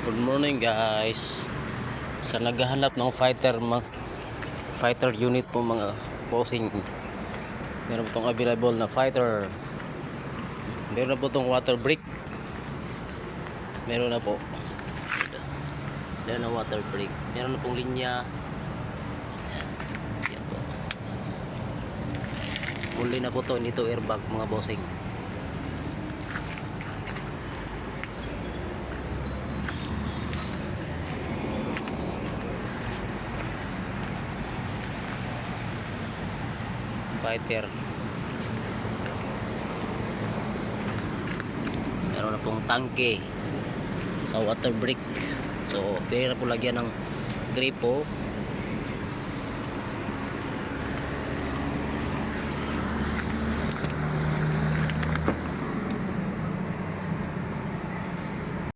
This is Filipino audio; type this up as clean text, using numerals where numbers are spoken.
Good morning guys. Sa naghahanap ng fighter unit po mga bossing, meron po itong available na fighter. Meron na po itong water brick. Meron na po. Meron na water brick. Meron na pong linya. Yan po. Muli na po ito. Nito airbag mga bossing. Fighter. Meron na pong tangke sa water brick. So pwede na po lagyan ng gripo